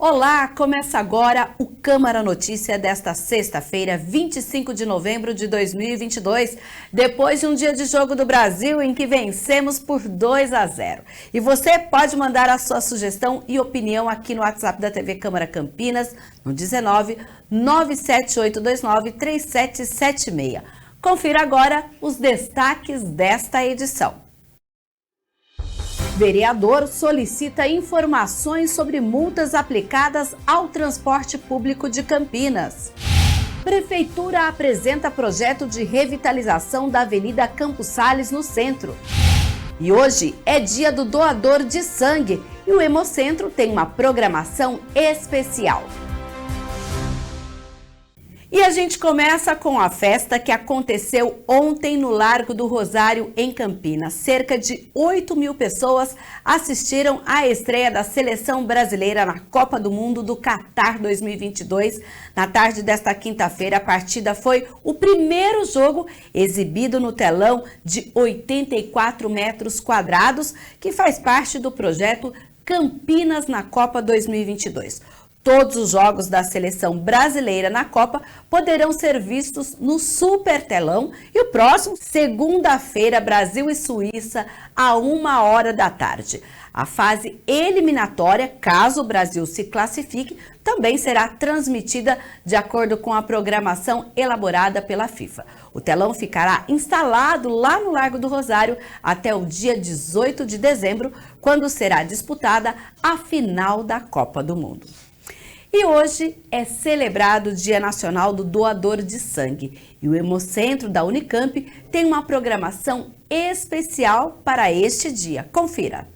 Olá, começa agora o Câmara Notícia desta sexta-feira, 25 de novembro de 2022, depois de um dia de jogo do Brasil em que vencemos por 2-0. E você pode mandar a sua sugestão e opinião aqui no WhatsApp da TV Câmara Campinas, no 19 97829 3776. Confira agora os destaques desta edição. Vereador solicita informações sobre multas aplicadas ao transporte público de Campinas. Prefeitura apresenta projeto de revitalização da Avenida Campos Sales no centro. E hoje é dia do doador de sangue e o Hemocentro tem uma programação especial. E a gente começa com a festa que aconteceu ontem no Largo do Rosário, em Campinas. Cerca de 8.000 pessoas assistiram à estreia da seleção brasileira na Copa do Mundo do Catar 2022. Na tarde desta quinta-feira, a partida foi o primeiro jogo exibido no telão de 84 metros quadrados, que faz parte do projeto Campinas na Copa 2022. Todos os jogos da seleção brasileira na Copa poderão ser vistos no super telão e o próximo, segunda-feira, Brasil e Suíça, à 1h da tarde. A fase eliminatória, caso o Brasil se classifique, também será transmitida de acordo com a programação elaborada pela FIFA. O telão ficará instalado lá no Largo do Rosário até o dia 18 de dezembro, quando será disputada a final da Copa do Mundo. E hoje é celebrado o Dia Nacional do Doador de Sangue e o Hemocentro da Unicamp tem uma programação especial para este dia. Confira!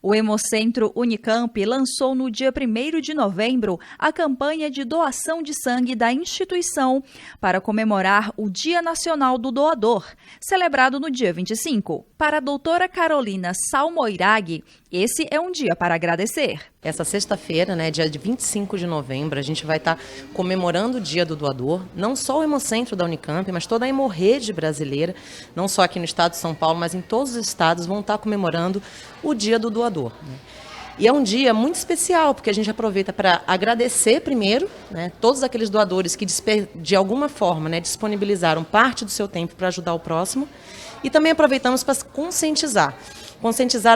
O Hemocentro Unicamp lançou no dia 1º de novembro a campanha de doação de sangue da instituição para comemorar o Dia Nacional do Doador, celebrado no dia 25. Para a doutora Carolina Salmoiraghi, esse é um dia para agradecer. Essa sexta-feira, dia de 25 de novembro, a gente vai estar comemorando o Dia do Doador, não só o Hemocentro da Unicamp, mas toda a hemorrede brasileira, não só aqui no estado de São Paulo, mas em todos os estados vão estar comemorando o Dia do Doador. E é um dia muito especial, porque a gente aproveita para agradecer primeiro, todos aqueles doadores que de alguma forma disponibilizaram parte do seu tempo para ajudar o próximo, e também aproveitamos para conscientizar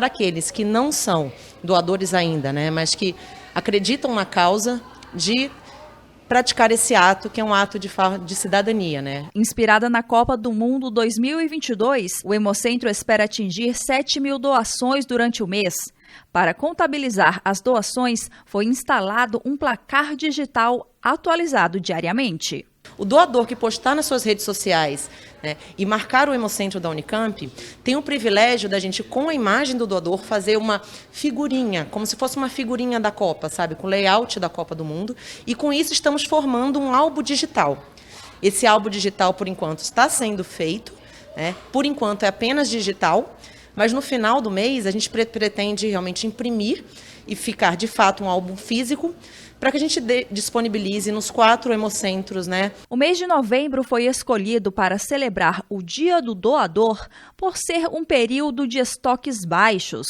aqueles que não são doadores ainda, mas que acreditam na causa de praticar esse ato, que é um ato de cidadania. Inspirada na Copa do Mundo 2022, o Hemocentro espera atingir 7.000 doações durante o mês. Para contabilizar as doações, foi instalado um placar digital atualizado diariamente. O doador que postar nas suas redes sociais e marcar o Hemocentro da Unicamp tem o privilégio da gente, com a imagem do doador, fazer uma figurinha, como se fosse uma figurinha da Copa, com o layout da Copa do Mundo. E com isso estamos formando um álbum digital. Esse álbum digital, por enquanto, está sendo feito, por enquanto é apenas digital, mas no final do mês a gente pretende realmente imprimir e ficar, de fato, um álbum físico, para que a gente disponibilize nos 4 hemocentros. O mês de novembro foi escolhido para celebrar o Dia do Doador por ser um período de estoques baixos.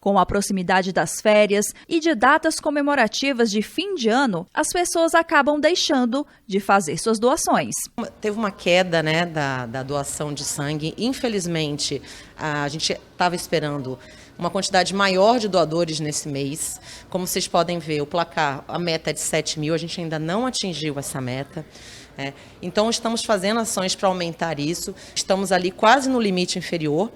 Com a proximidade das férias e de datas comemorativas de fim de ano, as pessoas acabam deixando de fazer suas doações. Teve uma queda da doação de sangue. Infelizmente, a gente estava esperando uma quantidade maior de doadores nesse mês. Como vocês podem ver, o placar, a meta é de 7.000, a gente ainda não atingiu essa meta. Então, estamos fazendo ações para aumentar isso. Estamos ali quase no limite inferior.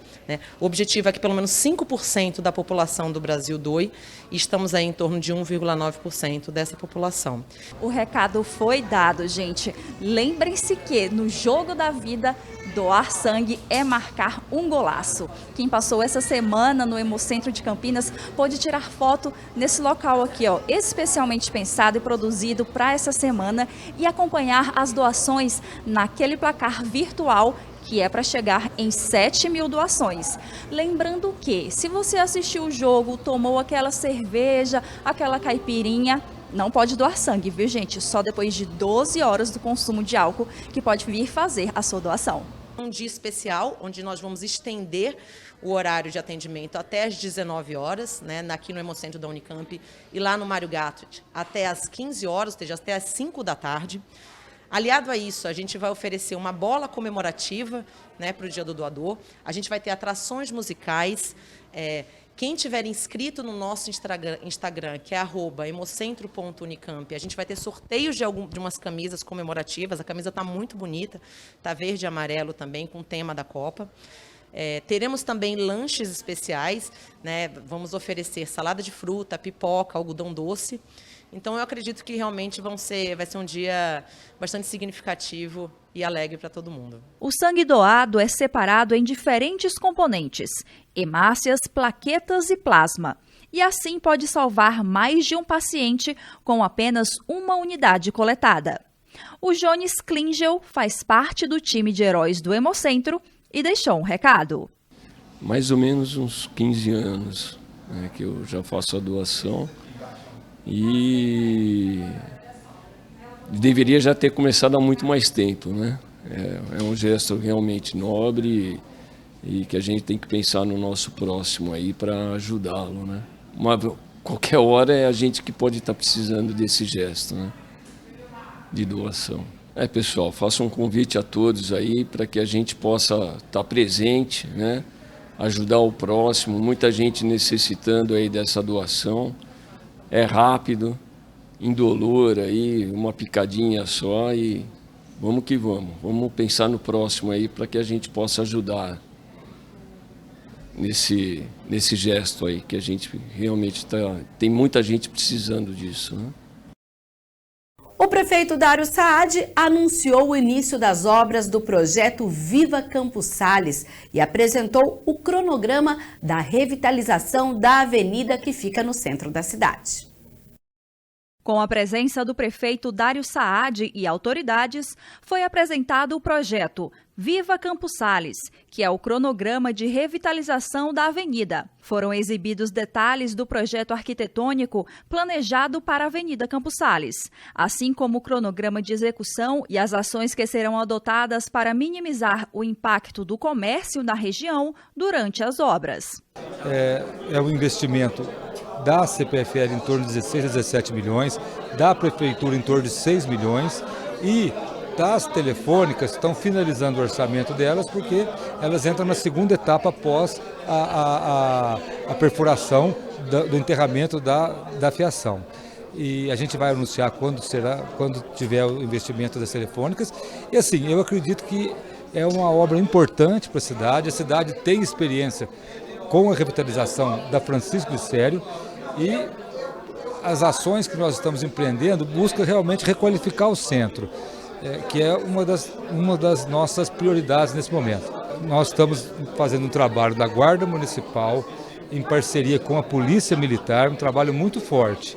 O objetivo é que pelo menos 5% da população do Brasil doe e estamos aí em torno de 1,9% dessa população. O recado foi dado, gente. Lembrem-se que no jogo da vida, doar sangue é marcar um golaço. Quem passou essa semana no Hemocentro de Campinas pôde tirar foto nesse local aqui, especialmente pensado e produzido para essa semana e acompanhar as doações naquele placar virtual que é para chegar em 7.000 doações. Lembrando que, se você assistiu o jogo, tomou aquela cerveja, aquela caipirinha, não pode doar sangue, viu, gente? Só depois de 12 horas do consumo de álcool que pode vir fazer a sua doação. Um dia especial, onde nós vamos estender o horário de atendimento até às 19 horas, né, aqui no Hemocentro da Unicamp, e lá no Mário Gattut até às 15 horas, ou seja, até às 5 da tarde. Aliado a isso, a gente vai oferecer uma bola comemorativa, né, para o Dia do Doador. A gente vai ter atrações musicais. Quem tiver inscrito no nosso Instagram, que é @hemocentro.unicamp, a gente vai ter sorteios de umas camisas comemorativas. A camisa está muito bonita, está verde e amarelo também, com o tema da Copa. Teremos também lanches especiais, né? Vamos oferecer salada de fruta, pipoca, algodão doce. Então, eu acredito que realmente vai ser um dia bastante significativo e alegre para todo mundo. O sangue doado é separado em diferentes componentes: hemácias, plaquetas e plasma. E assim pode salvar mais de um paciente com apenas uma unidade coletada. O Jones Klingel faz parte do time de heróis do Hemocentro e deixou um recado. Mais ou menos uns 15 anos, né, que eu já faço a doação. E deveria já ter começado há muito mais tempo, né? É um gesto realmente nobre e que a gente tem que pensar no nosso próximo aí para ajudá-lo, né? Qualquer hora é a gente que pode estar precisando desse gesto, né? De doação. Pessoal, faço um convite a todos aí para que a gente possa estar presente, né? Ajudar o próximo, muita gente necessitando aí dessa doação. É rápido, indolor aí, uma picadinha só e vamos que vamos. Vamos pensar no próximo aí para que a gente possa ajudar nesse gesto aí, que a gente realmente tem muita gente precisando disso, né? O prefeito Dário Saad anunciou o início das obras do projeto Viva Campos Sales e apresentou o cronograma da revitalização da avenida que fica no centro da cidade. Com a presença do prefeito Dário Saad e autoridades, foi apresentado o projeto Viva Campos Sales, que é o cronograma de revitalização da avenida. Foram exibidos detalhes do projeto arquitetônico planejado para a Avenida Campos Sales, assim como o cronograma de execução e as ações que serão adotadas para minimizar o impacto do comércio na região durante as obras. É um investimento da CPFL em torno de 16 a 17 milhões, da Prefeitura em torno de 6 milhões e das telefônicas estão finalizando o orçamento delas porque elas entram na segunda etapa após a perfuração do enterramento da fiação. E a gente vai anunciar quando tiver o investimento das telefônicas. E assim, eu acredito que é uma obra importante para a cidade tem experiência com a revitalização da Francisco Glicério e as ações que nós estamos empreendendo buscam realmente requalificar o centro, que é uma das nossas prioridades nesse momento. Nós estamos fazendo um trabalho da Guarda Municipal em parceria com a Polícia Militar, um trabalho muito forte.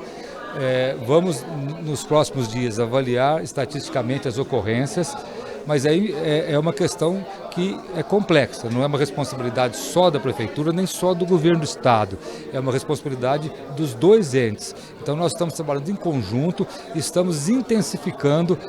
Vamos nos próximos dias avaliar estatisticamente as ocorrências, mas aí é uma questão que é complexa, não é uma responsabilidade só da Prefeitura, nem só do Governo do Estado, é uma responsabilidade dos dois entes. Então nós estamos trabalhando em conjunto, estamos intensificando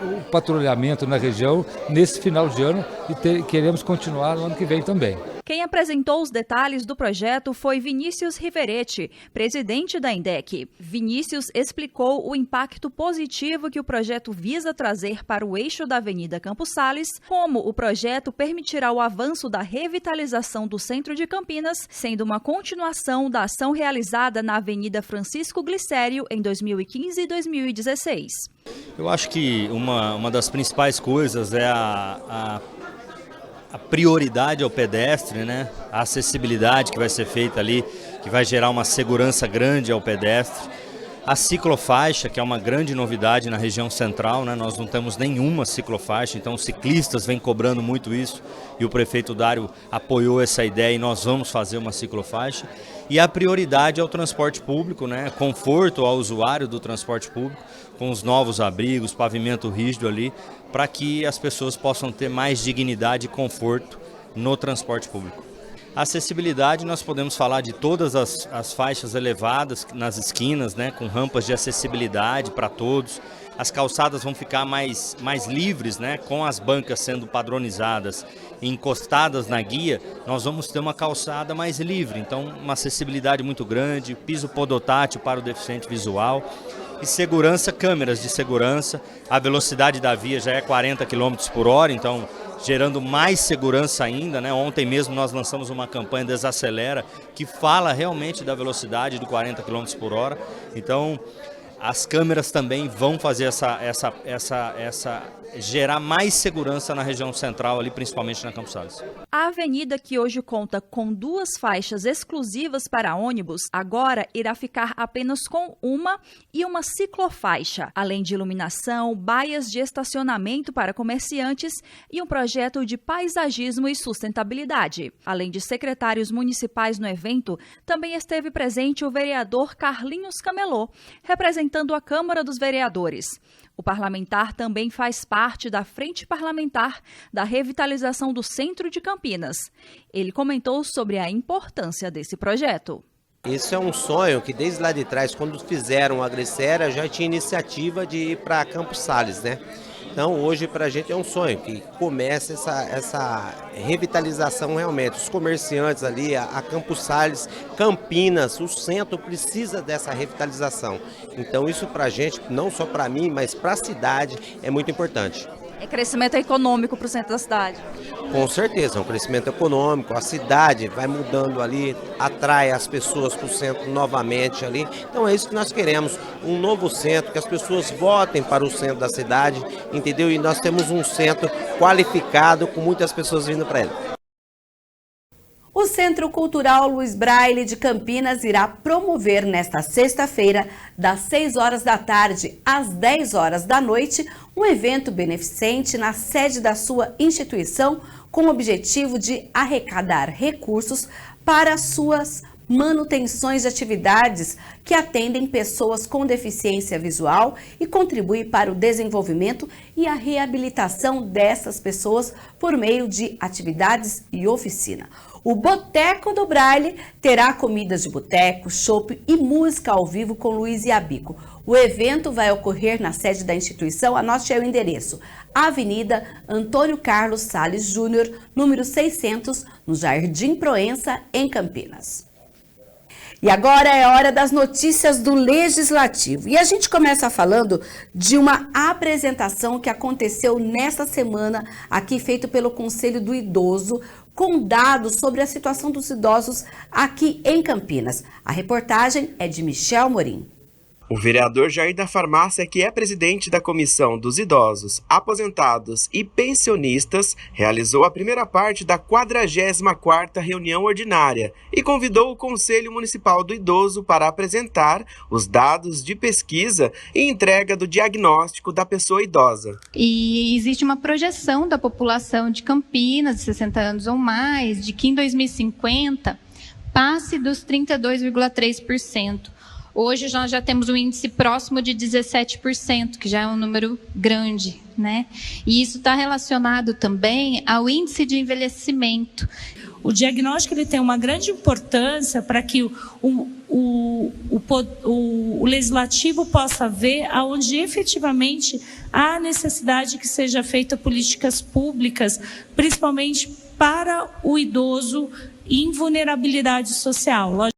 o patrulhamento na região nesse final de ano e queremos continuar no ano que vem também. Quem apresentou os detalhes do projeto foi Vinícius Riveretti, presidente da INDEC. Vinícius explicou o impacto positivo que o projeto visa trazer para o eixo da Avenida Campos Sales, como o projeto permitirá o avanço da revitalização do centro de Campinas, sendo uma continuação da ação realizada na Avenida Francisco Glicério em 2015 e 2016. Eu acho que uma das principais coisas é a prioridade ao pedestre, né? A acessibilidade que vai ser feita ali, que vai gerar uma segurança grande ao pedestre. A ciclofaixa, que é uma grande novidade na região central, né? Nós não temos nenhuma ciclofaixa, então os ciclistas vêm cobrando muito isso e o prefeito Dário apoiou essa ideia e nós vamos fazer uma ciclofaixa. E a prioridade ao transporte público, né? Conforto ao usuário do transporte público, com os novos abrigos, pavimento rígido ali, para que as pessoas possam ter mais dignidade e conforto no transporte público. A acessibilidade, nós podemos falar de todas as faixas elevadas nas esquinas, né, com rampas de acessibilidade para todos. As calçadas vão ficar mais livres, né, com as bancas sendo padronizadas e encostadas na guia, nós vamos ter uma calçada mais livre. Então, uma acessibilidade muito grande, piso podotátil para o deficiente visual. E segurança, câmeras de segurança. A velocidade da via já é 40 km por hora, então gerando mais segurança ainda, né? Ontem mesmo nós lançamos uma campanha Desacelera que fala realmente da velocidade de 40 km por hora. Então, as câmeras também vão fazer gerar mais segurança na região central, ali, principalmente na Campos Sales. A avenida, que hoje conta com 2 faixas exclusivas para ônibus, agora irá ficar apenas com uma e uma ciclofaixa, além de iluminação, baias de estacionamento para comerciantes e um projeto de paisagismo e sustentabilidade. Além de secretários municipais no evento, também esteve presente o vereador Carlinhos Camelô, representando a Câmara dos Vereadores. O parlamentar também faz parte da Frente Parlamentar da Revitalização do Centro de Campinas. Ele comentou sobre a importância desse projeto. Isso é um sonho que desde lá de trás, quando fizeram a Grecera, já tinha iniciativa de ir para Campos Sales, né? Então hoje para a gente é um sonho que comece essa revitalização realmente. Os comerciantes ali, a Campos Sales, Campinas, o centro precisa dessa revitalização. Então isso para a gente, não só para mim, mas para a cidade é muito importante. É crescimento econômico para o centro da cidade? Com certeza, é um crescimento econômico, a cidade vai mudando ali, atrai as pessoas para o centro novamente ali. Então é isso que nós queremos, um novo centro, que as pessoas votem para o centro da cidade, entendeu? E nós temos um centro qualificado, com muitas pessoas vindo para ele. O Centro Cultural Luiz Braille de Campinas irá promover nesta sexta-feira, das 6 horas da tarde às 10 horas da noite, um evento beneficente na sede da sua instituição com o objetivo de arrecadar recursos para suas manutenções de atividades que atendem pessoas com deficiência visual e contribuem para o desenvolvimento e a reabilitação dessas pessoas por meio de atividades e oficina. O Boteco do Braille terá comidas de boteco, chopp e música ao vivo com Luiz Iabico. O evento vai ocorrer na sede da instituição, anote aí o endereço, Avenida Antônio Carlos Salles Júnior, número 600, no Jardim Proença, em Campinas. E agora é hora das notícias do Legislativo. E a gente começa falando de uma apresentação que aconteceu nesta semana, aqui feito pelo Conselho do Idoso, com dados sobre a situação dos idosos aqui em Campinas. A reportagem é de Michel Morim. O vereador Jair da Farmácia, que é presidente da Comissão dos Idosos, Aposentados e Pensionistas, realizou a primeira parte da 44ª reunião ordinária e convidou o Conselho Municipal do Idoso para apresentar os dados de pesquisa e entrega do diagnóstico da pessoa idosa. E existe uma projeção da população de Campinas, de 60 anos ou mais, de que em 2050 passe dos 32,3%. Hoje nós já temos um índice próximo de 17%, que já é um número grande, né? E isso está relacionado também ao índice de envelhecimento. O diagnóstico ele tem uma grande importância para que o legislativo possa ver aonde efetivamente há necessidade que seja feita políticas públicas, principalmente para o idoso em vulnerabilidade social.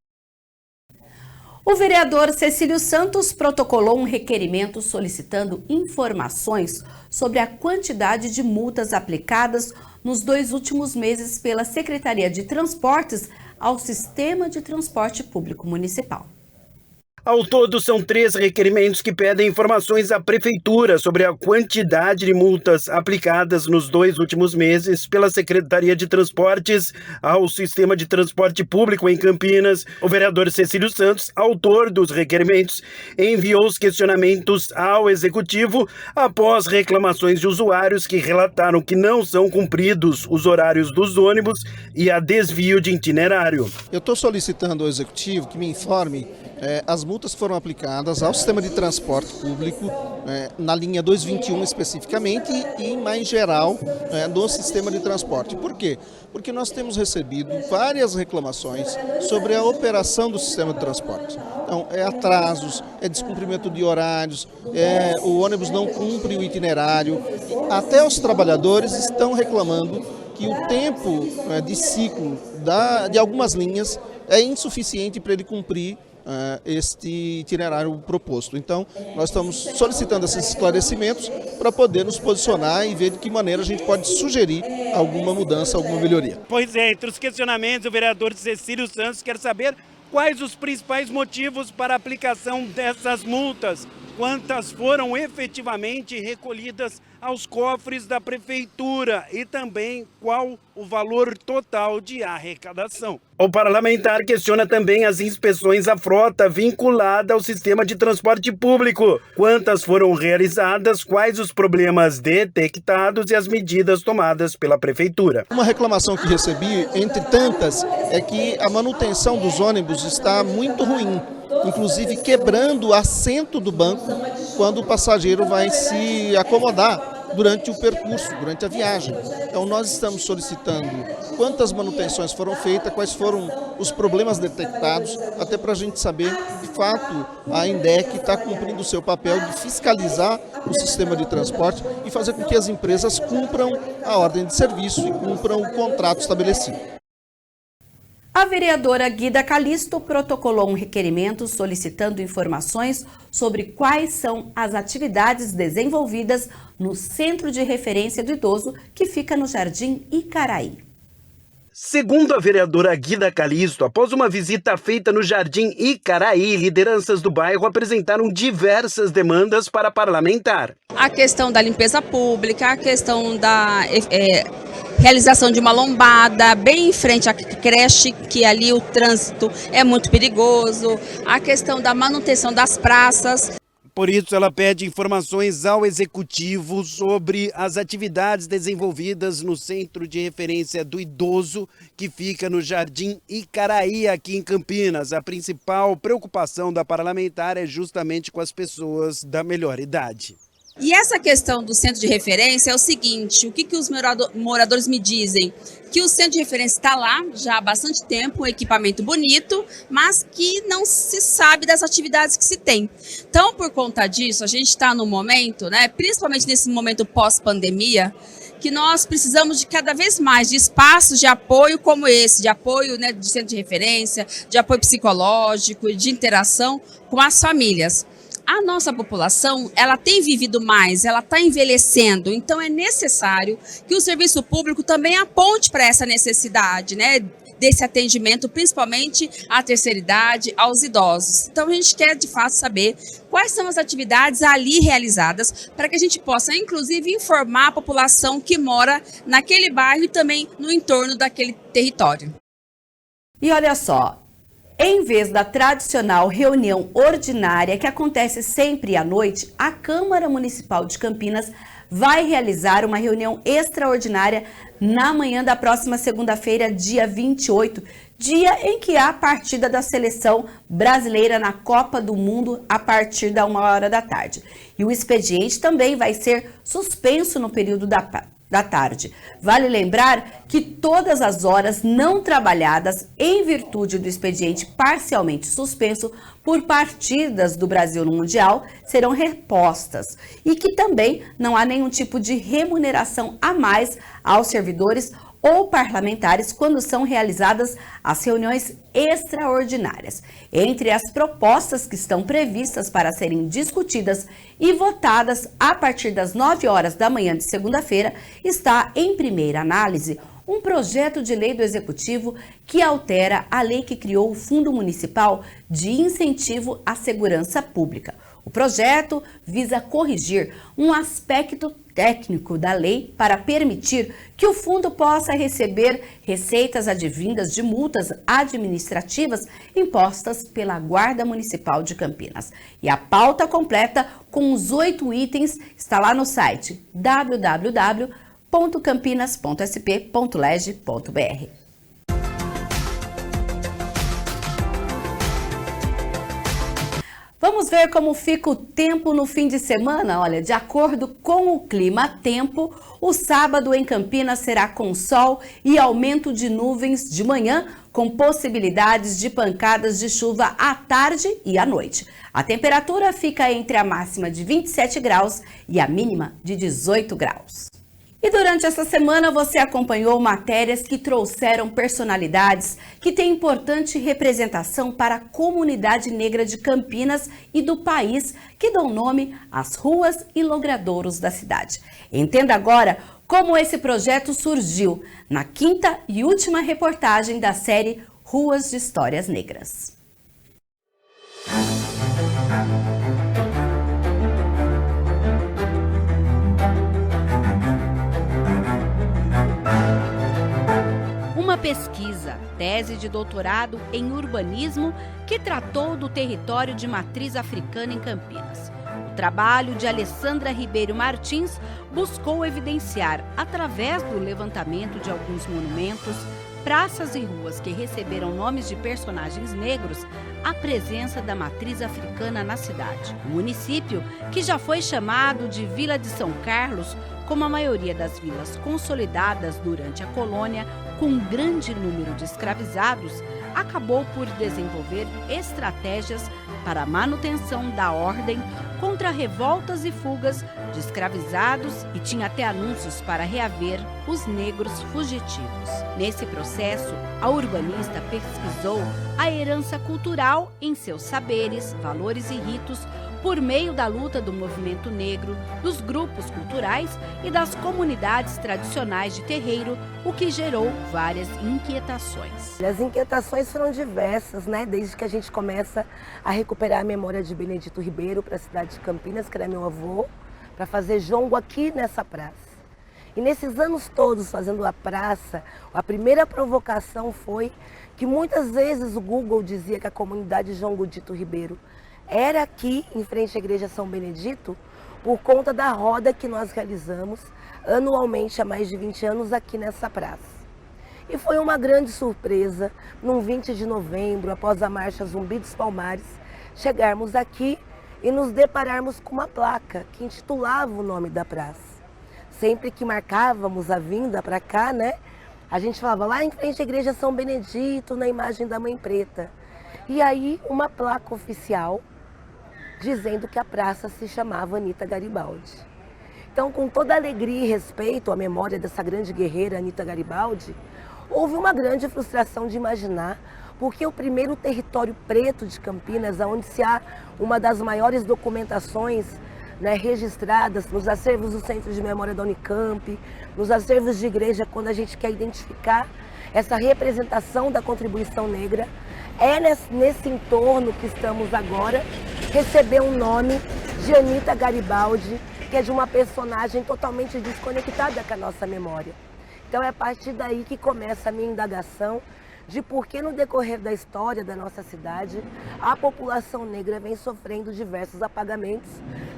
O vereador Cecílio Santos protocolou um requerimento solicitando informações sobre a quantidade de multas aplicadas nos 2 últimos meses pela Secretaria de Transportes ao Sistema de Transporte Público Municipal. Ao todo, são 3 requerimentos que pedem informações à Prefeitura sobre a quantidade de multas aplicadas nos 2 últimos meses pela Secretaria de Transportes ao Sistema de Transporte Público em Campinas. O vereador Cecílio Santos, autor dos requerimentos, enviou os questionamentos ao Executivo após reclamações de usuários que relataram que não são cumpridos os horários dos ônibus e a desvio de itinerário. Eu estou solicitando ao Executivo que me informe As multas foram aplicadas ao sistema de transporte público, na linha 221 especificamente e em mais geral do sistema de transporte. Por quê? Porque nós temos recebido várias reclamações sobre a operação do sistema de transporte. Então, atrasos, descumprimento de horários, o ônibus não cumpre o itinerário. Até os trabalhadores estão reclamando que o tempo de ciclo de algumas linhas é insuficiente para ele cumprir este itinerário proposto. Então, nós estamos solicitando esses esclarecimentos para poder nos posicionar e ver de que maneira a gente pode sugerir alguma mudança, alguma melhoria. Pois é, entre os questionamentos, o vereador Cecílio Santos quer saber quais os principais motivos para a aplicação dessas multas, quantas foram efetivamente recolhidas aos cofres da prefeitura e também qual o valor total de arrecadação. O parlamentar questiona também as inspeções à frota vinculada ao sistema de transporte público. Quantas foram realizadas, quais os problemas detectados e as medidas tomadas pela prefeitura. Uma reclamação que recebi, entre tantas, é que a manutenção dos ônibus está muito ruim, inclusive quebrando o assento do banco quando o passageiro vai se acomodar durante o percurso, durante a viagem. Então nós estamos solicitando quantas manutenções foram feitas, quais foram os problemas detectados, até para a gente saber, de fato, a INDEC está cumprindo o seu papel de fiscalizar o sistema de transporte e fazer com que as empresas cumpram a ordem de serviço e cumpram o contrato estabelecido. A vereadora Guida Calisto protocolou um requerimento solicitando informações sobre quais são as atividades desenvolvidas no Centro de Referência do Idoso, que fica no Jardim Icaraí. Segundo a vereadora Guida Calisto, após uma visita feita no Jardim Icaraí, lideranças do bairro apresentaram diversas demandas para a parlamentar. A questão da limpeza pública, a questão da realização de uma lombada bem em frente à creche, que ali o trânsito é muito perigoso, a questão da manutenção das praças. Por isso, ela pede informações ao Executivo sobre as atividades desenvolvidas no Centro de Referência do Idoso, que fica no Jardim Icaraí, aqui em Campinas. A principal preocupação da parlamentar é justamente com as pessoas da melhor idade. E essa questão do centro de referência é o seguinte, o que os moradores me dizem? Que o centro de referência está lá já há bastante tempo, um equipamento bonito, mas que não se sabe das atividades que se tem. Então, por conta disso, a gente está no momento, principalmente nesse momento pós-pandemia, que nós precisamos de cada vez mais de espaços de apoio como esse, de apoio de centro de referência, de apoio psicológico, de interação com as famílias. A nossa população, ela tem vivido mais, ela está envelhecendo, então é necessário que o serviço público também aponte para essa necessidade, desse atendimento, principalmente à terceira idade, aos idosos. Então a gente quer de fato saber quais são as atividades ali realizadas para que a gente possa, inclusive, informar a população que mora naquele bairro e também no entorno daquele território. E olha só, em vez da tradicional reunião ordinária que acontece sempre à noite, a Câmara Municipal de Campinas vai realizar uma reunião extraordinária na manhã da próxima segunda-feira, dia 28, dia em que há a partida da seleção brasileira na Copa do Mundo a partir da 1h da tarde. E o expediente também vai ser suspenso no período da tarde. Vale lembrar que todas as horas não trabalhadas em virtude do expediente parcialmente suspenso por partidas do Brasil no Mundial serão repostas e que também não há nenhum tipo de remuneração a mais aos servidores ou parlamentares quando são realizadas as reuniões extraordinárias. Entre as propostas que estão previstas para serem discutidas e votadas a partir das 9h da manhã de segunda-feira, está em primeira análise um projeto de lei do Executivo que altera a lei que criou o Fundo Municipal de Incentivo à Segurança Pública. O projeto visa corrigir um aspecto técnico da lei para permitir que o fundo possa receber receitas advindas de multas administrativas impostas pela Guarda Municipal de Campinas. E a pauta completa com os 8 itens está lá no site www.campinas.sp.leg.br. Vamos ver como fica o tempo no fim de semana? Olha, de acordo com o clima-tempo, o sábado em Campinas será com sol e aumento de nuvens de manhã, com possibilidades de pancadas de chuva à tarde e à noite. A temperatura fica entre a máxima de 27 graus e a mínima de 18 graus. E durante essa semana você acompanhou matérias que trouxeram personalidades que têm importante representação para a comunidade negra de Campinas e do país, que dão nome às ruas e logradouros da cidade. Entenda agora como esse projeto surgiu na quinta e última reportagem da série Ruas de Histórias Negras. Uma pesquisa, tese de doutorado em urbanismo, que tratou do território de matriz africana em Campinas. O trabalho de Alessandra Ribeiro Martins buscou evidenciar, através do levantamento de alguns monumentos, praças e ruas que receberam nomes de personagens negros, a presença da matriz africana na cidade. O município, que já foi chamado de Vila de São Carlos, como a maioria das vilas consolidadas durante a colônia, com um grande número de escravizados, acabou por desenvolver estratégias para a manutenção da ordem contra revoltas e fugas de escravizados e tinha até anúncios para reaver os negros fugitivos. Nesse processo, a urbanista pesquisou a herança cultural em seus saberes, valores e ritos, por meio da luta do movimento negro, dos grupos culturais e das comunidades tradicionais de terreiro, o que gerou várias inquietações. As inquietações foram diversas, né? Desde que a gente começa a recuperar a memória de Benedito Ribeiro para a cidade de Campinas, que era meu avô, para fazer jongo aqui nessa praça. E nesses anos todos fazendo a praça, a primeira provocação foi que muitas vezes o Google dizia que a comunidade João Godito Ribeiro era aqui, em frente à Igreja São Benedito, por conta da roda que nós realizamos anualmente há mais de 20 anos aqui nessa praça. E foi uma grande surpresa, num 20 de novembro, após a Marcha Zumbi dos Palmares, chegarmos aqui e nos depararmos com uma placa que intitulava o nome da praça. Sempre que marcávamos a vinda para cá, né, a gente falava lá em frente à Igreja São Benedito, na imagem da Mãe Preta. E aí uma placa oficial dizendo que a praça se chamava Anita Garibaldi. Então, com toda alegria e respeito à memória dessa grande guerreira Anita Garibaldi, houve uma grande frustração de imaginar porque o primeiro território preto de Campinas, onde se há uma das maiores documentações, né, registradas nos acervos do Centro de Memória da Unicamp, nos acervos de igreja, quando a gente quer identificar essa representação da contribuição negra, é nesse entorno que estamos agora, receber um nome de Anita Garibaldi, que é de uma personagem totalmente desconectada com a nossa memória. Então é a partir daí que começa a minha indagação de por que no decorrer da história da nossa cidade a população negra vem sofrendo diversos apagamentos,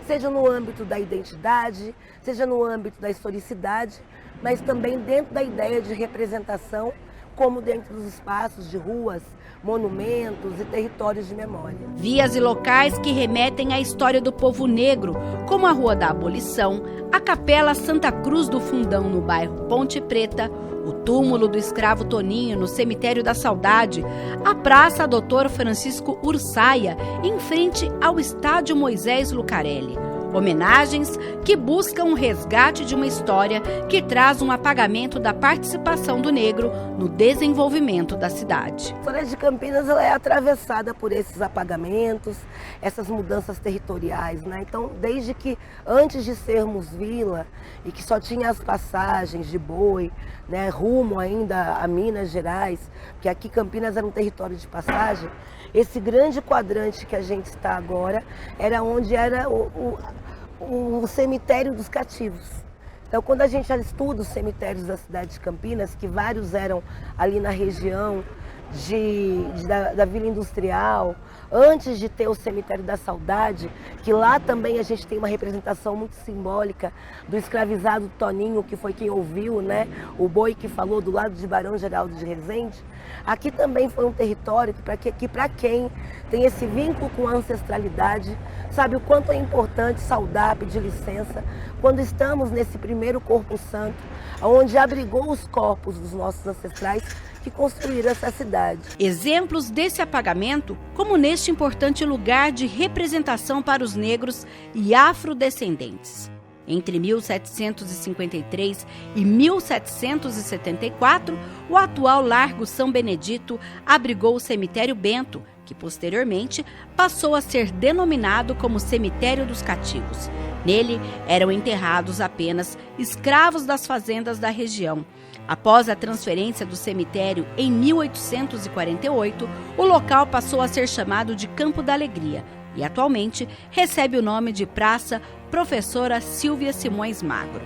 seja no âmbito da identidade, seja no âmbito da historicidade, mas também dentro da ideia de representação, como dentro dos espaços de ruas, monumentos e territórios de memória. Vias e locais que remetem à história do povo negro, como a Rua da Abolição, a Capela Santa Cruz do Fundão no bairro Ponte Preta, o túmulo do escravo Toninho no Cemitério da Saudade, a Praça Dr. Francisco Ursaia, em frente ao Estádio Moisés Lucarelli. Homenagens que buscam o resgate de uma história que traz um apagamento da participação do negro no desenvolvimento da cidade. A história de Campinas ela é atravessada por esses apagamentos, essas mudanças territoriais, né? Então, desde que antes de sermos vila e que só tinha as passagens de boi, né, rumo ainda a Minas Gerais, que aqui Campinas era um território de passagem, esse grande quadrante que a gente está agora era onde era o cemitério dos cativos. Então, quando a gente estuda os cemitérios da cidade de Campinas, que vários eram ali na região da Vila Industrial, antes de ter o Cemitério da Saudade, que lá também a gente tem uma representação muito simbólica do escravizado Toninho, que foi quem ouviu, né, o boi que falou do lado de Barão Geraldo de Resende. Aqui também foi um território que para quem tem esse vínculo com a ancestralidade, sabe o quanto é importante saudar, pedir licença, quando estamos nesse primeiro corpo santo, onde abrigou os corpos dos nossos ancestrais que construíram essa cidade. Exemplos desse apagamento, como neste importante lugar de representação para os negros e afrodescendentes. Entre 1753 e 1774, o atual Largo São Benedito abrigou o Cemitério Bento, que posteriormente passou a ser denominado como Cemitério dos Cativos. Nele eram enterrados apenas escravos das fazendas da região. Após a transferência do cemitério em 1848, o local passou a ser chamado de Campo da Alegria e atualmente recebe o nome de Praça Professora Silvia Simões Magro.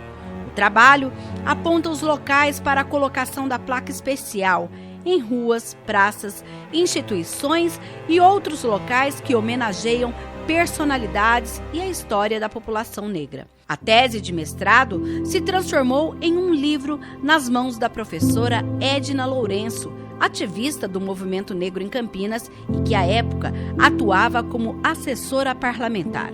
O trabalho aponta os locais para a colocação da placa especial em ruas, praças, instituições e outros locais que homenageiam personalidades e a história da população negra. A tese de mestrado se transformou em um livro nas mãos da professora Edna Lourenço, ativista do movimento negro em Campinas e que, à época, atuava como assessora parlamentar.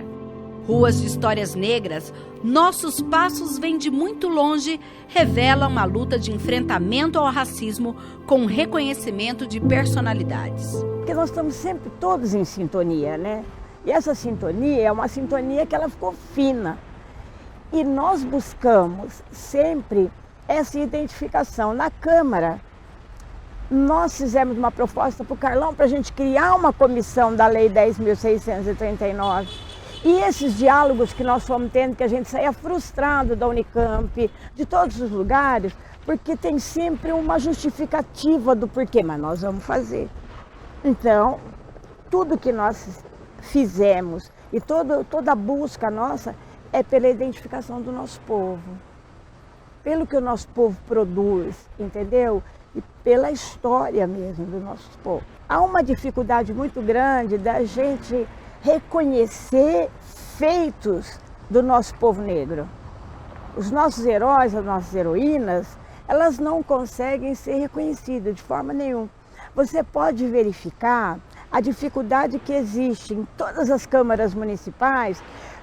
Ruas de Histórias Negras, Nossos Passos Vêm de Muito Longe, revela uma luta de enfrentamento ao racismo com reconhecimento de personalidades. Porque nós estamos sempre todos em sintonia, né? E essa sintonia é uma sintonia que ela ficou fina. E nós buscamos sempre essa identificação. Na Câmara, nós fizemos uma proposta para o Carlão para a gente criar uma comissão da Lei 10.639. E esses diálogos que nós fomos tendo, que a gente saía frustrado da Unicamp, de todos os lugares, porque tem sempre uma justificativa do porquê, mas nós vamos fazer. Então, tudo que nós fizemos e toda a busca nossa é pela identificação do nosso povo, pelo que o nosso povo produz, entendeu? E pela história mesmo do nosso povo. Há uma dificuldade muito grande da gente reconhecer feitos do nosso povo negro. Os nossos heróis, as nossas heroínas, elas não conseguem ser reconhecidas de forma nenhuma. Você pode verificar a dificuldade que existe em todas as câmaras municipais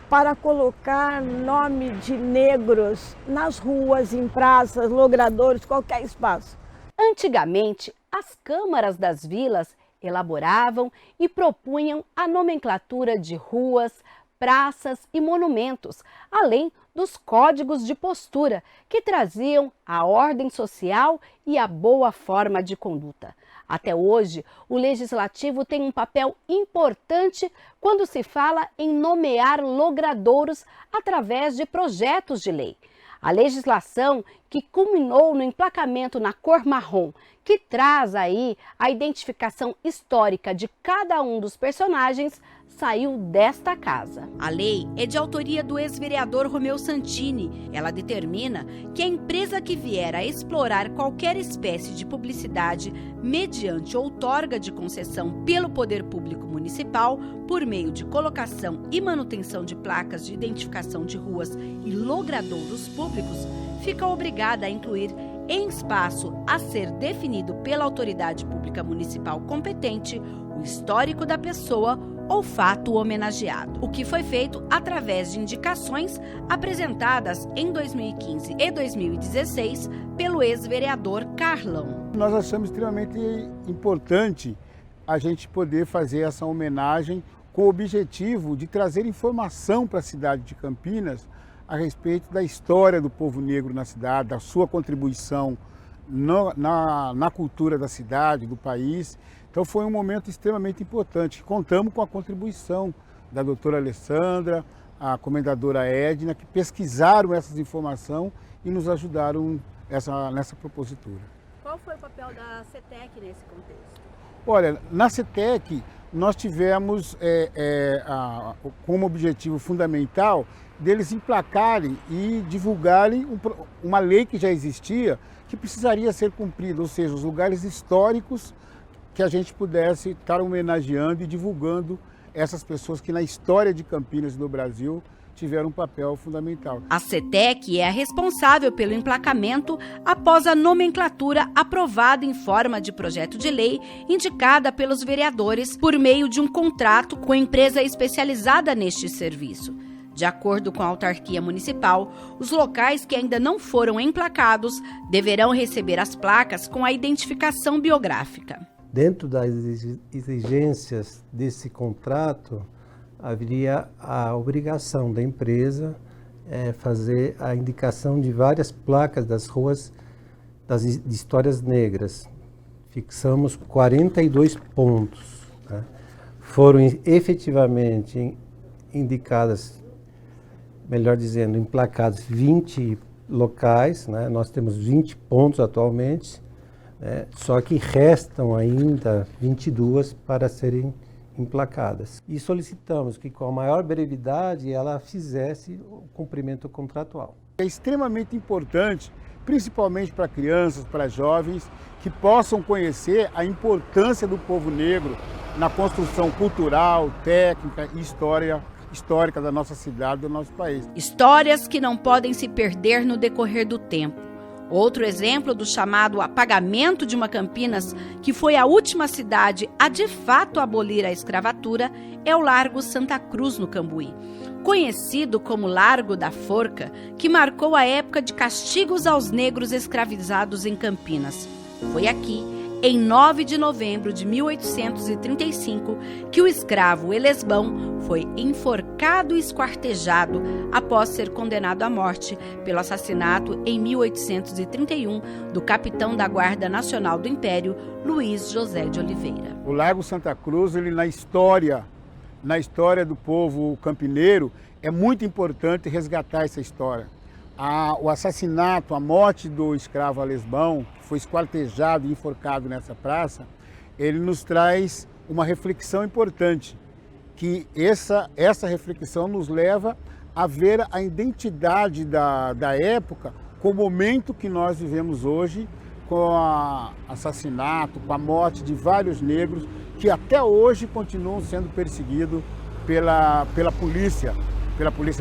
para colocar nome de negros nas ruas, em praças, logradouros, qualquer espaço. Antigamente, as câmaras das vilas elaboravam e propunham a nomenclatura de ruas, praças e monumentos, além dos códigos de postura, que traziam a ordem social e a boa forma de conduta. Até hoje, o Legislativo tem um papel importante quando se fala em nomear logradouros através de projetos de lei. A legislação que culminou no emplacamento na cor marrom, que traz aí a identificação histórica de cada um dos personagens, saiu desta casa. A lei é de autoria do ex-vereador Romeu Santini. Ela determina que a empresa que vier a explorar qualquer espécie de publicidade mediante outorga de concessão pelo Poder Público Municipal, por meio de colocação e manutenção de placas de identificação de ruas e logradouros públicos, fica obrigada a incluir em espaço a ser definido pela autoridade pública municipal competente o histórico da pessoa ou fato homenageado, o que foi feito através de indicações apresentadas em 2015 e 2016 pelo ex-vereador Carlão. Nós achamos extremamente importante a gente poder fazer essa homenagem com o objetivo de trazer informação para a cidade de Campinas a respeito da história do povo negro na cidade, da sua contribuição na cultura da cidade, do país. Então foi um momento extremamente importante. Contamos com a contribuição da doutora Alessandra, a comendadora Edna, que pesquisaram essas informações e nos ajudaram nessa propositura. Qual foi o papel da CETEC nesse contexto? Olha, na CETEC nós tivemos como objetivo fundamental deles emplacarem e divulgarem uma lei que já existia, que precisaria ser cumprida, ou seja, os lugares históricos que a gente pudesse estar homenageando e divulgando essas pessoas que na história de Campinas e do Brasil tiveram um papel fundamental. A CETEC é a responsável pelo emplacamento após a nomenclatura aprovada em forma de projeto de lei indicada pelos vereadores por meio de um contrato com a empresa especializada neste serviço. De acordo com a autarquia municipal, os locais que ainda não foram emplacados deverão receber as placas com a identificação biográfica. Dentro das exigências desse contrato, haveria a obrigação da empresa fazer a indicação de várias placas das ruas de histórias negras. Fixamos 42 pontos. Né? Foram efetivamente indicadas, melhor dizendo, emplacados 20 locais, né? Nós temos 20 pontos atualmente, só que restam ainda 22 para serem emplacadas. E solicitamos que com a maior brevidade ela fizesse o cumprimento contratual. É extremamente importante, principalmente para crianças, para jovens, que possam conhecer a importância do povo negro na construção cultural, técnica e histórica da nossa cidade, do nosso país. Histórias que não podem se perder no decorrer do tempo. Outro exemplo do chamado apagamento de uma Campinas, que foi a última cidade a de fato abolir a escravatura, é o Largo Santa Cruz, no Cambuí. Conhecido como Largo da Forca, que marcou a época de castigos aos negros escravizados em Campinas. Foi aqui, em 9 de novembro de 1835, que o escravo Elesbão foi enforcado e esquartejado após ser condenado à morte pelo assassinato em 1831 do capitão da Guarda Nacional do Império, Luiz José de Oliveira. O Largo Santa Cruz, ele na história do povo campineiro, é muito importante resgatar essa história. O assassinato, a morte do escravo Elesbão, que foi esquartejado e enforcado nessa praça, ele nos traz uma reflexão importante, que essa reflexão nos leva a ver a identidade da época com o momento que nós vivemos hoje, com o assassinato, com a morte de vários negros que até hoje continuam sendo perseguidos pela polícia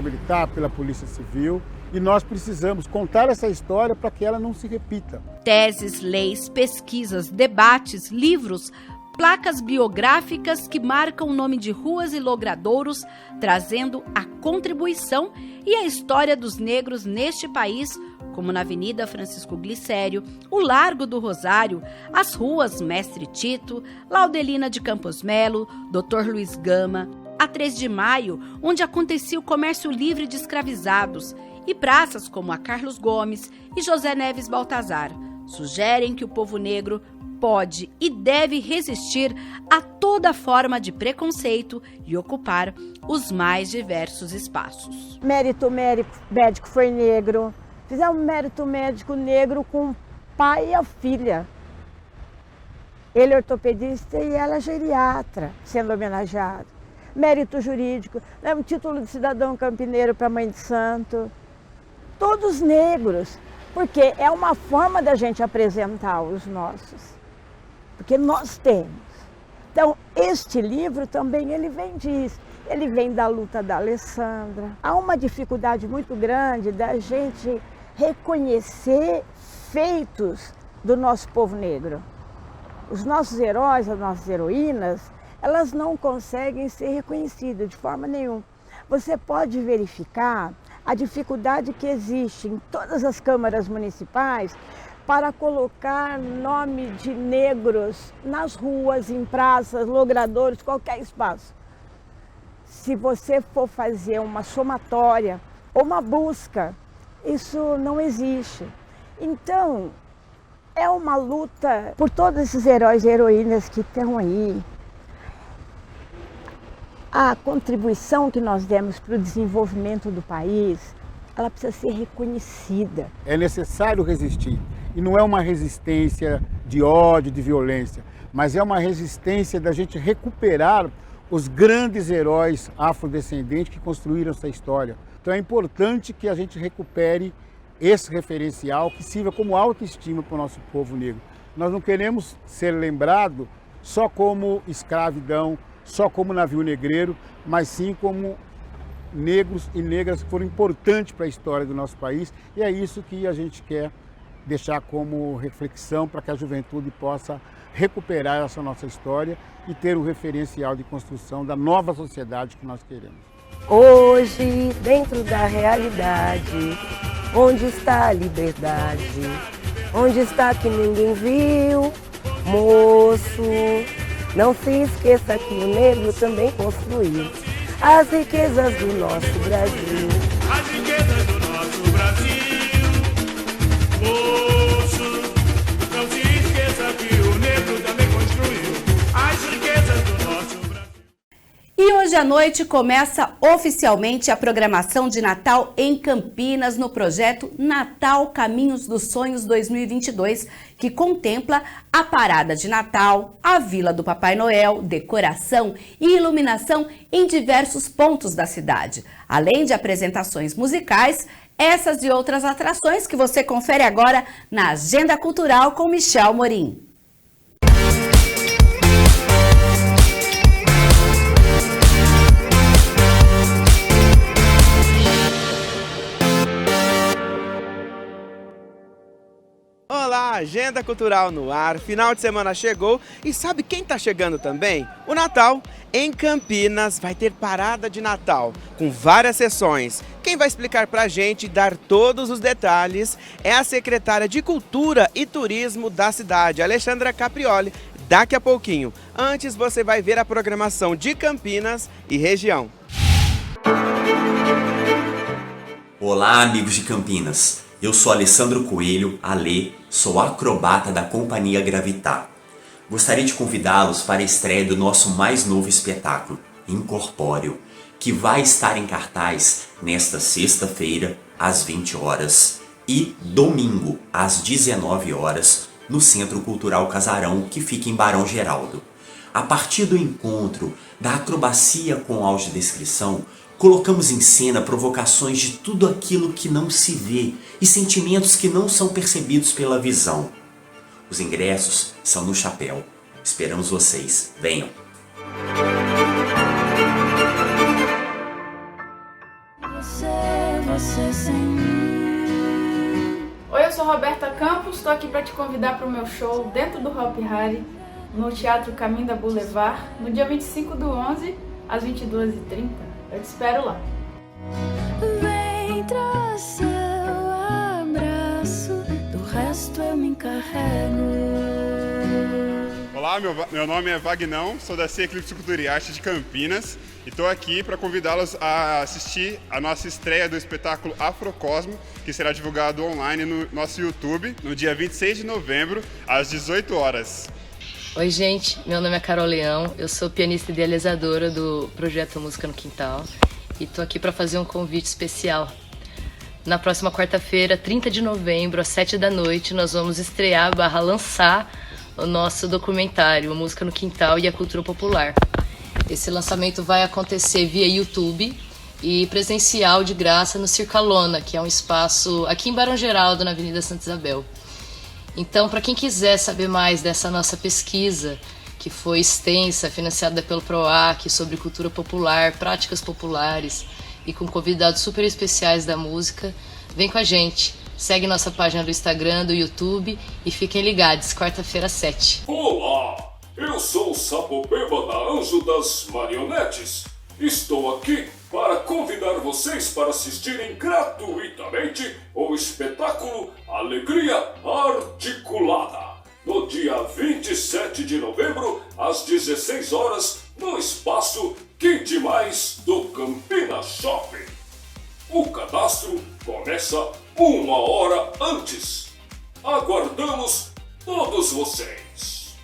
militar, pela polícia civil. E nós precisamos contar essa história para que ela não se repita. Teses, leis, pesquisas, debates, livros, placas biográficas que marcam o nome de ruas e logradouros, trazendo a contribuição e a história dos negros neste país, como na Avenida Francisco Glicério, o Largo do Rosário, as ruas Mestre Tito, Laudelina de Campos Melo, Dr. Luiz Gama, a 3 de Maio, onde acontecia o comércio livre de escravizados, e praças como a Carlos Gomes e José Neves Baltazar sugerem que o povo negro pode e deve resistir a toda forma de preconceito e ocupar os mais diversos espaços. Mérito médico foi negro. Fizemos mérito médico negro com o pai e a filha. Ele é ortopedista e ela é geriatra, sendo homenageado. Mérito jurídico, um título de cidadão campineiro para a mãe de santo. Todos negros, porque é uma forma da gente apresentar os nossos, porque nós temos. Então, este livro também, ele vem disso, ele vem da luta da Alessandra. Há uma dificuldade muito grande da gente reconhecer feitos do nosso povo negro. Os nossos heróis, as nossas heroínas, elas não conseguem ser reconhecidas de forma nenhuma. Você pode verificar a dificuldade que existe em todas as câmaras municipais para colocar nome de negros nas ruas, em praças, logradouros, qualquer espaço. Se você for fazer uma somatória ou uma busca, isso não existe. Então, é uma luta por todos esses heróis e heroínas que estão aí. A contribuição que nós demos para o desenvolvimento do país, ela precisa ser reconhecida. É necessário resistir. E não é uma resistência de ódio, de violência, mas é uma resistência da gente recuperar os grandes heróis afrodescendentes que construíram essa história. Então é importante que a gente recupere esse referencial que sirva como autoestima para o nosso povo negro. Nós não queremos ser lembrados só como escravidão, só como navio negreiro, mas sim como negros e negras que foram importantes para a história do nosso país. E é isso que a gente quer deixar como reflexão para que a juventude possa recuperar essa nossa história e ter o referencial de construção da nova sociedade que nós queremos. Hoje, dentro da realidade, onde está a liberdade? Onde está que ninguém viu? Moço, não se esqueça que o negro também construiu as riquezas do nosso Brasil. As riquezas do nosso Brasil. Moço, não se esqueça que o negro também construiu as riquezas do nosso Brasil. E hoje à noite começa oficialmente a programação de Natal em Campinas no projeto Natal Caminhos dos Sonhos 2022, que contempla a parada de Natal, a Vila do Papai Noel, decoração e iluminação em diversos pontos da cidade, além de apresentações musicais, essas e outras atrações que você confere agora na Agenda Cultural com Michel Morim. Olá, Agenda Cultural no ar, final de semana chegou e sabe quem está chegando também? O Natal. Em Campinas vai ter parada de Natal, com várias sessões. Quem vai explicar pra gente e dar todos os detalhes é a secretária de Cultura e Turismo da cidade, Alexandra Caprioli, daqui a pouquinho. Antes você vai ver a programação de Campinas e região. Olá, amigos de Campinas. Eu sou Alessandro Coelho, Alê, sou acrobata da Companhia Gravitar. Gostaria de convidá-los para a estreia do nosso mais novo espetáculo, Incorpóreo, que vai estar em cartaz nesta sexta-feira, às 20 horas, e domingo, às 19 horas, no Centro Cultural Casarão, que fica em Barão Geraldo. A partir do encontro da acrobacia com audiodescrição, colocamos em cena provocações de tudo aquilo que não se vê e sentimentos que não são percebidos pela visão. Os ingressos são no Chapéu. Esperamos vocês. Venham! Você sem mim. Oi, eu sou Roberta Campos, estou aqui para te convidar para o meu show dentro do Hop Hari, no Teatro Caminho da Boulevard, no dia 25/11, às 22h30. Eu te espero lá. Vem traz seu abraço, do resto eu me encarrego. Olá, meu nome é Vagnão, sou da C Eclipse Cultura e Arte de Campinas e estou aqui para convidá-los a assistir a nossa estreia do espetáculo Afrocosmo, que será divulgado online no nosso YouTube no dia 26 de novembro, às 18 horas. Oi gente, meu nome é Carol Leão, eu sou pianista idealizadora do projeto Música no Quintal e tô aqui para fazer um convite especial. Na próxima quarta-feira, 30 de novembro, às 7 da noite, nós vamos estrear/lançar o nosso documentário Música no Quintal e a Cultura Popular. Esse lançamento vai acontecer via YouTube e presencial de graça no Circalona, que é um espaço aqui em Barão Geraldo, na Avenida Santa Isabel. Então, para quem quiser saber mais dessa nossa pesquisa, que foi extensa, financiada pelo PROAC, sobre cultura popular, práticas populares e com convidados super especiais da música, vem com a gente. Segue nossa página do Instagram, do YouTube e fiquem ligados, quarta-feira às 7. Olá, eu sou o Sapopeba da Anjo das Marionetes. Estou aqui para convidar vocês para assistirem gratuitamente o espetáculo Alegria Articulada, no dia 27 de novembro, às 16 horas, no espaço Que Demais do Campinas Shopping. O cadastro começa 1 hora antes. Aguardamos todos vocês.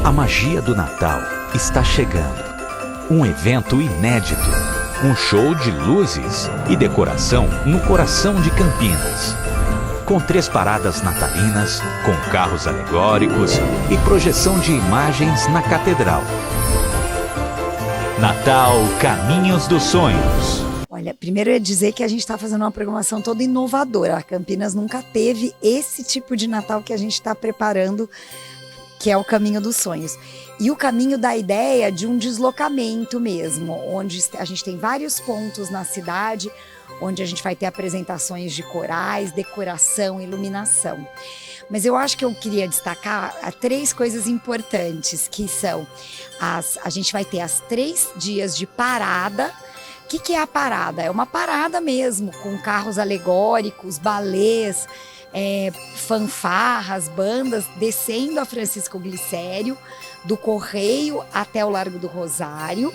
A magia do Natal está chegando. Um evento inédito. Um show de luzes e decoração no coração de Campinas. Com 3 paradas natalinas, com carros alegóricos e projeção de imagens na Catedral. Natal Caminhos dos Sonhos. Olha, primeiro eu ia dizer que a gente está fazendo uma programação toda inovadora. A Campinas nunca teve esse tipo de Natal que a gente está preparando, que é o Caminho dos Sonhos. E o caminho da ideia de um deslocamento mesmo, onde a gente tem vários pontos na cidade, onde a gente vai ter apresentações de corais, decoração, iluminação. Mas eu acho que eu queria destacar 3 coisas importantes, que são, a gente vai ter as 3 dias de parada. O que é a parada? É uma parada mesmo, com carros alegóricos, balés, fanfarras, bandas, descendo a Francisco Glicério, do Correio até o Largo do Rosário.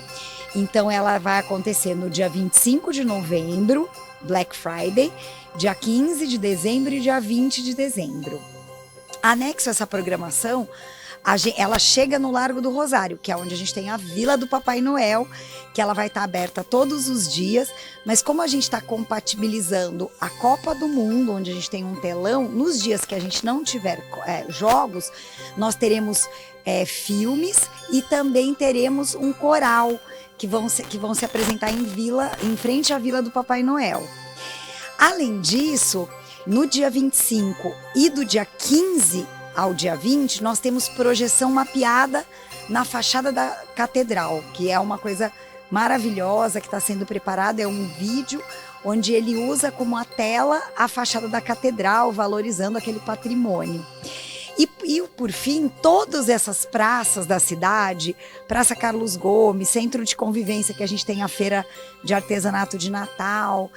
Então ela vai acontecer no dia 25 de novembro, Black Friday, dia 15 de dezembro e dia 20 de dezembro. Anexo a essa programação, ela chega no Largo do Rosário, que é onde a gente tem a Vila do Papai Noel, que ela vai estar aberta todos os dias, mas como a gente está compatibilizando a Copa do Mundo, onde a gente tem um telão, nos dias que a gente não tiver jogos, nós teremos filmes e também teremos um coral que vão se apresentar em frente à Vila do Papai Noel. Além disso, no dia 25 e do dia 15 ao dia 20, nós temos projeção mapeada na fachada da catedral, que é uma coisa maravilhosa que está sendo preparada. É um vídeo onde ele usa como a tela a fachada da catedral, valorizando aquele patrimônio. E por fim, todas essas praças da cidade, Praça Carlos Gomes, Centro de Convivência, que a gente tem a Feira de Artesanato de Natal,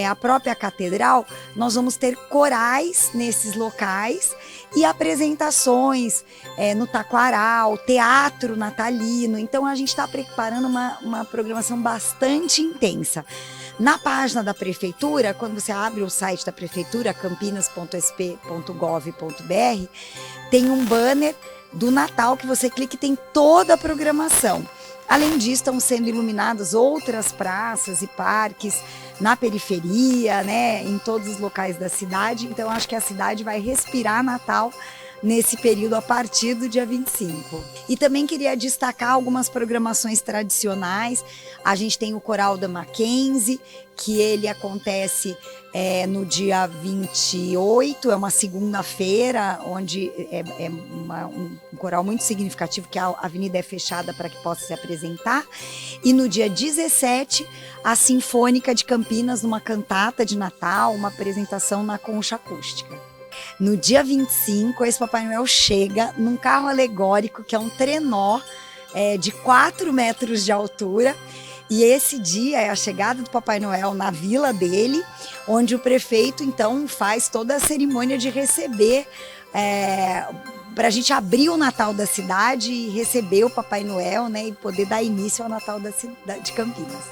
a própria Catedral, nós vamos ter corais nesses locais e apresentações no taquaral, teatro natalino. Então a gente está preparando uma programação bastante intensa. Na página da prefeitura, quando você abre o site da prefeitura, campinas.sp.gov.br, tem um banner do Natal que você clica e tem toda a programação. Além disso, estão sendo iluminadas outras praças e parques na periferia, né, em todos os locais da cidade. Então, acho que a cidade vai respirar Natal nesse período a partir do dia 25. E também queria destacar algumas programações tradicionais. A gente tem o Coral da Mackenzie, que ele acontece no dia 28, é uma segunda-feira, onde um coral muito significativo, que a avenida é fechada para que possa se apresentar. E no dia 17, a Sinfônica de Campinas, numa cantata de Natal, uma apresentação na concha acústica. No dia 25, esse Papai Noel chega num carro alegórico, que é um trenó de 4 metros de altura. E esse dia é a chegada do Papai Noel na vila dele, onde o prefeito, então, faz toda a cerimônia de receber, para a gente abrir o Natal da cidade e receber o Papai Noel, né, e poder dar início ao Natal da cidade de Campinas.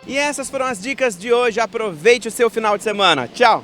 E essas foram as dicas de hoje. Aproveite o seu final de semana. Tchau!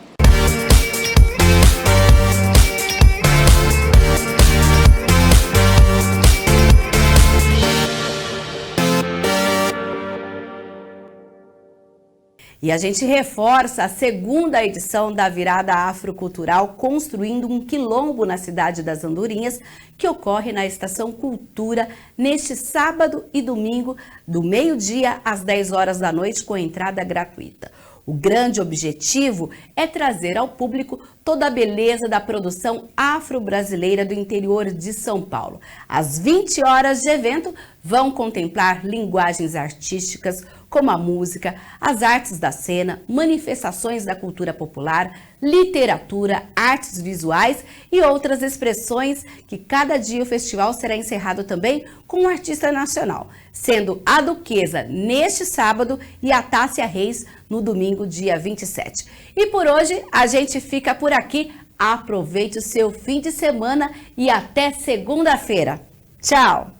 E a gente reforça a segunda edição da Virada Afrocultural, construindo um quilombo na cidade das Andorinhas, que ocorre na Estação Cultura neste sábado e domingo, do meio-dia às 10 horas da noite, com entrada gratuita. O grande objetivo é trazer ao público toda a beleza da produção afro-brasileira do interior de São Paulo. As 20 horas de evento vão contemplar linguagens artísticas, como a música, as artes da cena, manifestações da cultura popular, literatura, artes visuais e outras expressões, que cada dia o festival será encerrado também com um artista nacional, sendo a Duquesa neste sábado e a Tássia Reis no domingo, dia 27. E por hoje a gente fica por aqui. Aproveite o seu fim de semana e até segunda-feira. Tchau!